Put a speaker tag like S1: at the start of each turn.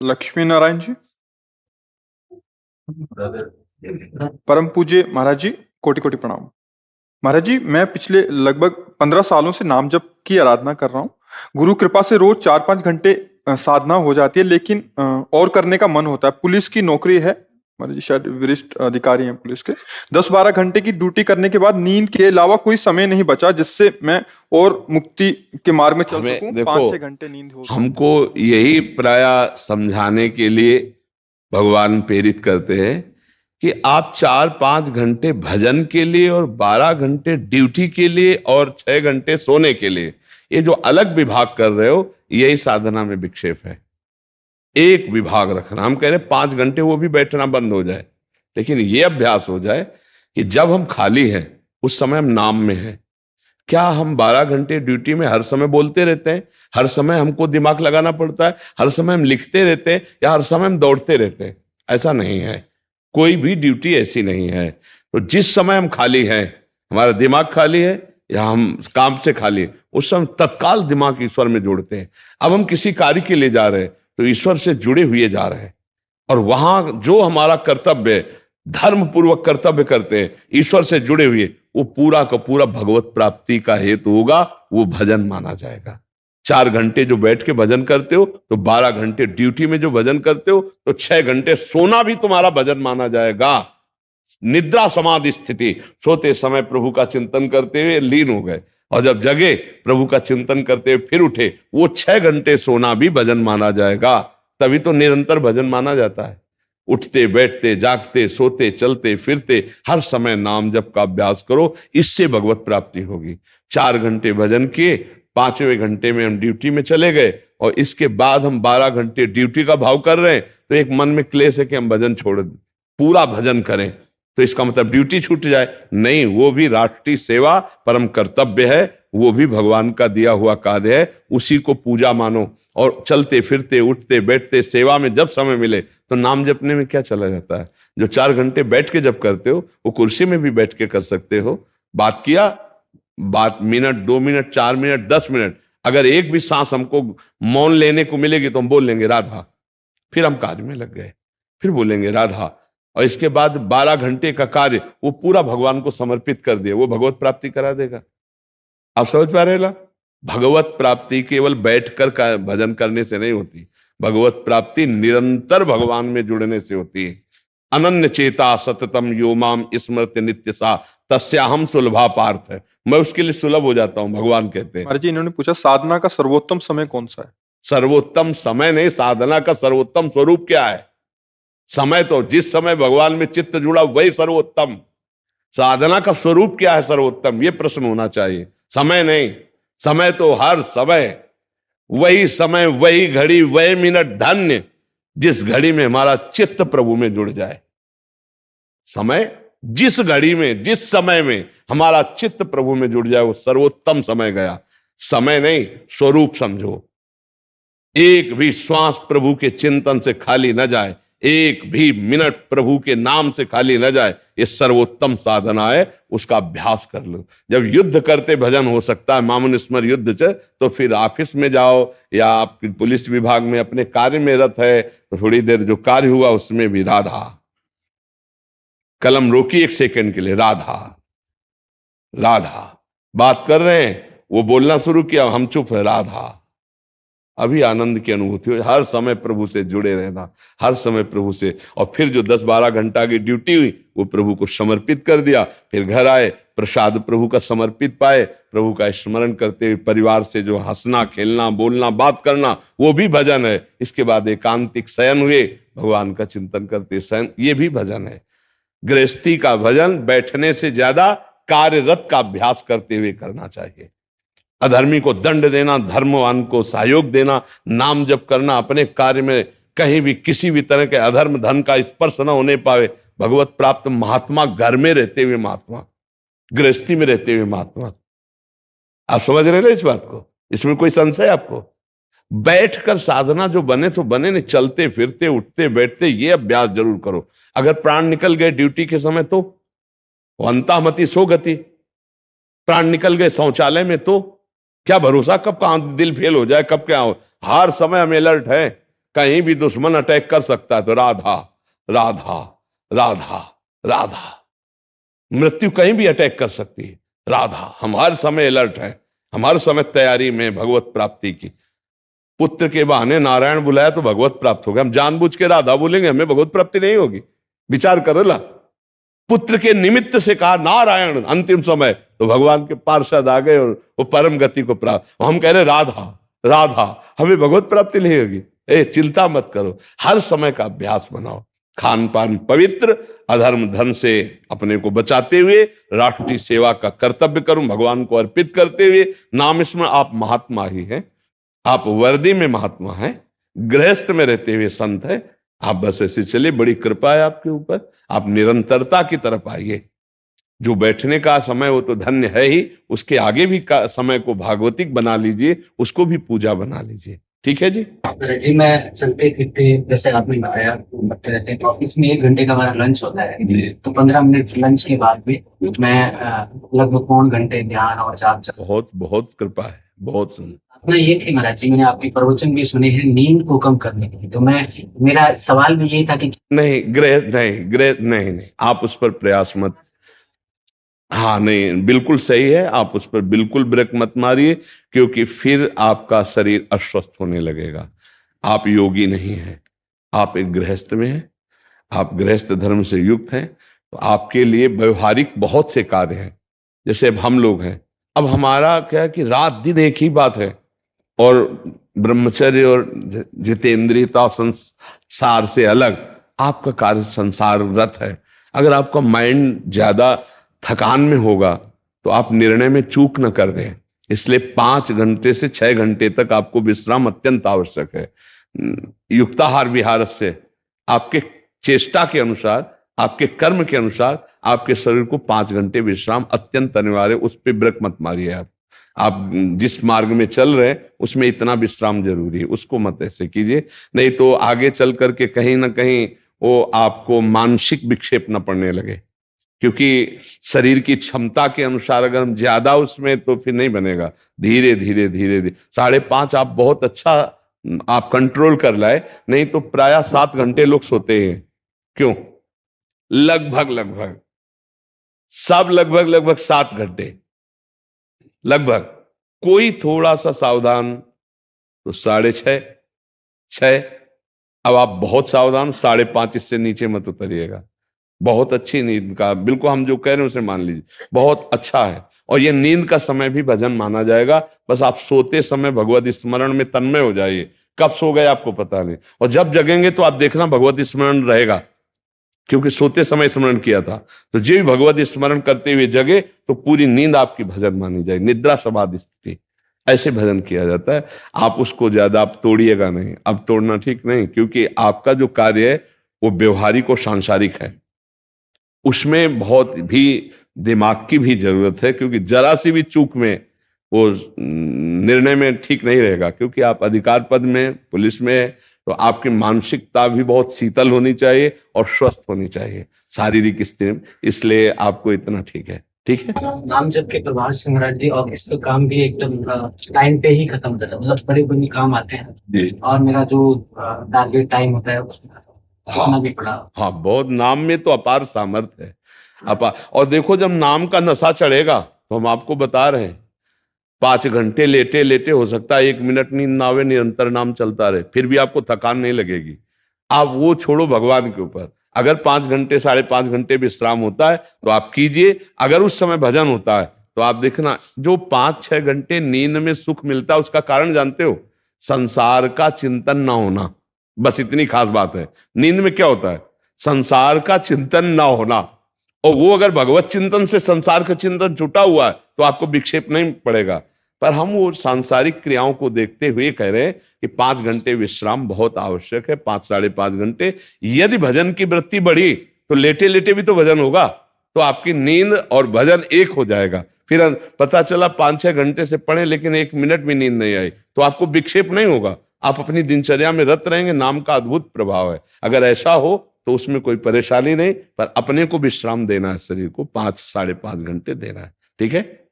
S1: लक्ष्मी नारायण जी, परम पूज्य महाराज जी, कोटि कोटि प्रणाम। महाराज जी, मैं पिछले लगभग 15 सालों से नाम जप की आराधना कर रहा हूँ। गुरु कृपा से रोज 4-5 घंटे साधना हो जाती है, लेकिन और करने का मन होता है। पुलिस की नौकरी है, महाराज जी शायद वरिष्ठ अधिकारी हैं पुलिस के। 10-12 घंटे की ड्यूटी करने के बाद नींद के अलावा कोई समय नहीं बचा जिससे मैं और मुक्ति के मार्ग में चल सकूं। 5-6 घंटे नींद हो।
S2: हमको यही प्राय समझाने के लिए भगवान प्रेरित करते हैं कि आप 4-5 घंटे भजन के लिए और 12 घंटे ड्यूटी के लिए और 6 घंटे सोने के लिए, ये जो अलग विभाग कर रहे हो, यही साधना में विक्षेप है। एक विभाग रखना, हम कह रहे 5 घंटे वो भी बैठना बंद हो जाए, लेकिन ये अभ्यास हो जाए कि जब हम खाली हैं उस समय हम नाम में हैं। क्या हम 12 घंटे ड्यूटी में हर समय बोलते रहते हैं? हर समय हमको दिमाग लगाना पड़ता है? हर समय हम लिखते रहते हैं या हर समय हम दौड़ते रहते हैं? ऐसा नहीं है, कोई भी ड्यूटी ऐसी नहीं है। तो जिस समय हम खाली हैं, हमारा दिमाग खाली है या हम काम से खाली है, उस समय तत्काल दिमाग ईश्वर में जोड़ते हैं। अब हम किसी कार्य के लिए जा रहे हैं तो ईश्वर से जुड़े हुए जा रहे हैं, और वहां जो हमारा कर्तव्य है, धर्म पूर्वक कर्तव्य करते हैं ईश्वर से जुड़े हुए, वो पूरा का पूरा भगवत प्राप्ति का हेतु होगा, वो भजन माना जाएगा। 4 घंटे जो बैठ के भजन करते हो तो 12 घंटे ड्यूटी में जो भजन करते हो तो 6 घंटे सोना भी तुम्हारा भजन माना जाएगा। निद्रा समाधि स्थिति, सोते समय प्रभु का चिंतन करते हुए लीन हो गए, और जब जगे प्रभु का चिंतन करते हुए फिर उठे, वो 6 घंटे सोना भी भजन माना जाएगा। तभी तो निरंतर भजन माना जाता है। उठते बैठते जागते सोते चलते फिरते हर समय नाम जप का अभ्यास करो, इससे भगवत प्राप्ति होगी। 4 घंटे भजन किए, 5वें घंटे में हम ड्यूटी में चले गए, और इसके बाद हम 12 घंटे ड्यूटी का भाव कर रहे हैं, तो एक मन में क्लेश है कि हम भजन छोड़ दें, पूरा भजन करें, तो इसका मतलब ड्यूटी छूट जाए? नहीं, वो भी राष्ट्रीय सेवा परम कर्तव्य है, वो भी भगवान का दिया हुआ कार्य है, उसी को पूजा मानो। और चलते फिरते उठते बैठते सेवा में जब समय मिले तो नाम जपने में क्या चला जाता है? जो 4 घंटे बैठ के जब करते हो वो कुर्सी में भी बैठ के कर सकते हो। बात किया, बात मिनट 2 मिनट 4 मिनट 10 मिनट, अगर एक भी सांस हमको मौन लेने को मिलेगी तो हम बोल लेंगे राधा, फिर हम कार्य में लग गए, फिर बोलेंगे राधा, और इसके बाद 12 घंटे का कार्य वो पूरा भगवान को समर्पित कर दिए, वो भगवत प्राप्ति करा देगा। आप समझ पा रहे? भगवत प्राप्ति केवल बैठकर का भजन करने से नहीं होती, भगवत प्राप्ति निरंतर भगवान में जुड़ने से होती है। अनन्य चेता सततम यो माम स्मृति नित्य सा तस्याहम सुलभा पार्थ है, मैं उसके लिए सुलभ हो जाता हूं, भगवान कहते हैं।
S1: महाराज जी, इन्होंने पूछा साधना का सर्वोत्तम समय कौन सा है?
S2: सर्वोत्तम समय नहीं, साधना का सर्वोत्तम स्वरूप क्या है? समय तो जिस समय भगवान में चित्त जुड़ा वही सर्वोत्तम। साधना का स्वरूप क्या है सर्वोत्तम, ये प्रश्न होना चाहिए, समय नहीं। समय तो हर समय, वही समय वही घड़ी वही मिनट धन्य जिस घड़ी में हमारा चित्त प्रभु में जुड़ जाए। समय जिस घड़ी में जिस समय में हमारा चित्त प्रभु में जुड़ जाए वो सर्वोत्तम समय गया। समय नहीं, स्वरूप समझो। एक भी श्वास प्रभु के चिंतन से खाली न जाए, एक भी मिनट प्रभु के नाम से खाली न जाए, ये सर्वोत्तम साधना है, उसका अभ्यास कर लो। जब युद्ध करते भजन हो सकता है, मामुन स्मर युद्ध से, तो फिर ऑफिस में जाओ या आप पुलिस विभाग में अपने कार्य में रत है तो थोड़ी देर जो कार्य हुआ उसमें भी राधा, कलम रोकी 1 सेकंड के लिए, राधा राधा। बात कर रहे हैं, वो बोलना शुरू किया, हम चुप है, राधा। अभी आनंद की अनुभूति हो। हर समय प्रभु से जुड़े रहना, हर समय प्रभु से। और फिर जो 10-12 घंटा की ड्यूटी हुई वो प्रभु को समर्पित कर दिया, फिर घर आए, प्रसाद प्रभु का समर्पित पाए, प्रभु का स्मरण करते हुए परिवार से जो हंसना खेलना बोलना बात करना वो भी भजन है। इसके बाद एकांतिक शयन हुए, भगवान का चिंतन करते शयन, ये भी भजन है। गृहस्थी का भजन बैठने से ज्यादा कार्यरत का अभ्यास करते हुए करना चाहिए। अधर्मी को दंड देना, धर्मवान को सहयोग देना, नाम जप करना, अपने कार्य में कहीं भी किसी भी तरह के अधर्म धन का स्पर्श न होने पावे। भगवत प्राप्त महात्मा घर में रहते हुए महात्मा, गृहस्थी में रहते हुए महात्मा। आप समझ रहे ना इस बात को? इसमें कोई संशय आपको? बैठकर साधना जो बने तो बने, नहीं चलते फिरते उठते बैठते ये अभ्यास जरूर करो। अगर प्राण निकल गए ड्यूटी के समय तो अंतामति सो गति, प्राण निकल गए शौचालय में तो क्या भरोसा कब कहां दिल फेल हो जाए, कब क्या हो। हर समय हम अलर्ट है, कहीं भी दुश्मन अटैक कर सकता है, तो राधा राधा राधा राधा। मृत्यु कहीं भी अटैक कर सकती है, राधा। हम हर समय अलर्ट है, हम हर समय तैयारी में भगवत प्राप्ति की। पुत्र के बहाने नारायण बुलाया तो भगवत प्राप्त हो गया, हम जानबूझ के राधा बोलेंगे, हमें भगवत प्राप्ति नहीं होगी। विचार करो ला, पुत्र के निमित्त से कहा नारायण अंतिम समय, तो भगवान के पार्षद आ गए और वो परम गति को प्राप्त। हम कह रहे राधा राधा, हमें भगवत प्राप्ति नहीं होगी। चिंता मत करो, हर समय का अभ्यास बनाओ। खान पान पवित्र, अधर्म धन से अपने को बचाते हुए राष्ट्रीय सेवा का कर्तव्य करूं, भगवान को अर्पित करते हुए नाम स्मरण। आप महात्मा ही हैं, आप वर्दी में महात्मा हैं, गृहस्थ में रहते हुए संत है। आप बस ऐसे चलिए, बड़ी कृपा है आपके ऊपर। आप निरंतरता की तरफ आइए। जो बैठने का समय वो तो धन्य है ही, उसके आगे भी का समय को भागवतिक बना लीजिए, उसको भी पूजा बना लीजिए। ठीक है जी।
S3: जी मैं चलते फिरते, जैसे आपने बताया, करते रहते हैं। तो ऑफिस में 1 घंटे का हमारा लंच होता है, तो 15 मिनट लंच के बाद भी मैं लगभग 3 घंटे ध्यान और जाप।
S2: बहुत बहुत कृपा है, बहुत।
S3: अपना ये थी महाराज जी, मैंने आपके प्रवचन भी सुने हैं नींद को कम करने के लिए, तो मेरा सवाल भी यही था कि
S2: नहीं, नहीं, आप उस पर प्रयास मत। हाँ नहीं, बिल्कुल सही है, आप उस पर बिल्कुल ब्रेक मत मारिए, क्योंकि फिर आपका शरीर अस्वस्थ होने लगेगा। आप योगी नहीं हैं, आप एक गृहस्थ में हैं, आप गृहस्थ धर्म से युक्त हैं। तो आपके लिए व्यवहारिक बहुत से कार्य हैं। जैसे अब हम लोग हैं, अब हमारा क्या है कि रात दिन एक ही बात है, और ब्रह्मचर्य और जितेंद्रियता संसार से अलग आपका कार्य संसार व्रत है। अगर आपका माइंड ज्यादा थकान में होगा तो आप निर्णय में चूक न कर दें। इसलिए 5 घंटे से 6 घंटे तक आपको विश्राम अत्यंत आवश्यक है। युक्ताहार विहार से आपके चेष्टा के अनुसार, आपके कर्म के अनुसार आपके शरीर को 5 घंटे विश्राम अत्यंत अनिवार्य। उस पर ब्रेक मत मारिए। आप जिस मार्ग में चल रहे हैं उसमें इतना विश्राम जरूरी है, उसको मत ऐसे कीजिए, नहीं तो आगे चल करके कहीं ना कहीं वो आपको मानसिक विक्षेप न पड़ने लगे। क्योंकि शरीर की क्षमता के अनुसार अगर हम ज्यादा उसमें, तो फिर नहीं बनेगा। धीरे धीरे धीरे धीरे 5.5 आप बहुत अच्छा आप कंट्रोल कर लाए, नहीं तो प्रायः 7 घंटे लोग सोते हैं। क्यों? लगभग सब लगभग 7 घंटे लगभग। कोई थोड़ा सा सावधान तो 6:30। अब आप बहुत सावधान, 5:30, इससे नीचे मत उतरिएगा। बहुत अच्छी नींद का, बिल्कुल हम जो कह रहे हैं उसे मान लीजिए, बहुत अच्छा है। और ये नींद का समय भी भजन माना जाएगा। बस आप सोते समय भगवत स्मरण में तन्मय हो जाइए। कब सो गए आपको पता नहीं, और जब जगेंगे तो आप देखना भगवत स्मरण रहेगा, क्योंकि सोते समय स्मरण किया था। तो जो भी भगवत स्मरण करते हुए जगे तो पूरी नींद आपकी भजन मानी जाएगी। निद्रा समाधि स्थिति, ऐसे भजन किया जाता है। आप उसको ज्यादा आप तोड़िएगा नहीं, अब तोड़ना ठीक नहीं, क्योंकि आपका जो कार्य है वो व्यवहारिक और सांसारिक है। उसमें बहुत भी दिमाग की भी जरूरत है, क्योंकि जरा सी भी चूक में वो निर्णय में ठीक नहीं रहेगा। क्योंकि आप अधिकार पद में, पुलिस में, तो आपकी मानसिकता भी बहुत शीतल होनी चाहिए और स्वस्थ होनी चाहिए, शारीरिक स्थिति। इसलिए आपको इतना ठीक है। ठीक है,
S3: नाम जप के प्रभाव से महाराज जी ऑफिस का काम भी एकदम टाइम पे ही खत्म होता है, मतलब बड़े बड़े काम आते हैं
S2: जी।
S3: और मेरा जो टारगेट टाइम होता है उसमें
S2: हाँ,
S3: भी पड़ा।
S2: हाँ, बहुत। नाम में तो अपार सामर्थ्य है, अपार। और देखो, जब नाम का नशा चढ़ेगा तो हम आपको बता रहे हैं, 5 घंटे लेटे लेटे हो सकता है 1 मिनट नींद ना आवे, निरंतर नाम चलता रहे, फिर भी आपको थकान नहीं लगेगी। आप वो छोड़ो भगवान के ऊपर। अगर 5 घंटे 5.5 घंटे विश्राम होता है तो आप कीजिए। अगर उस समय भजन होता है तो आप देखना, जो 5-6 घंटे नींद में सुख मिलता है उसका कारण जानते हो? संसार का चिंतन ना होना, बस इतनी खास बात है। नींद में क्या होता है? संसार का चिंतन ना होना। और वो अगर भगवत चिंतन से संसार का चिंतन छुटा हुआ है तो आपको विक्षेप नहीं पड़ेगा। पर हम वो सांसारिक क्रियाओं को देखते हुए कह रहे हैं कि 5 घंटे विश्राम बहुत आवश्यक है, 5-5.5 घंटे। यदि भजन की वृत्ति बढ़ी तो लेटे लेटे भी तो भजन होगा, तो आपकी नींद और भजन एक हो जाएगा। फिर पता चला 5-6 घंटे से पढ़े लेकिन 1 मिनट भी नींद नहीं आई, तो आपको विक्षेप नहीं होगा, आप अपनी दिनचर्या में रत रहेंगे। नाम का अद्भुत प्रभाव है। अगर ऐसा हो तो उसमें कोई परेशानी नहीं, पर अपने को विश्राम देना है, शरीर को 5-5.5 घंटे देना है। ठीक है।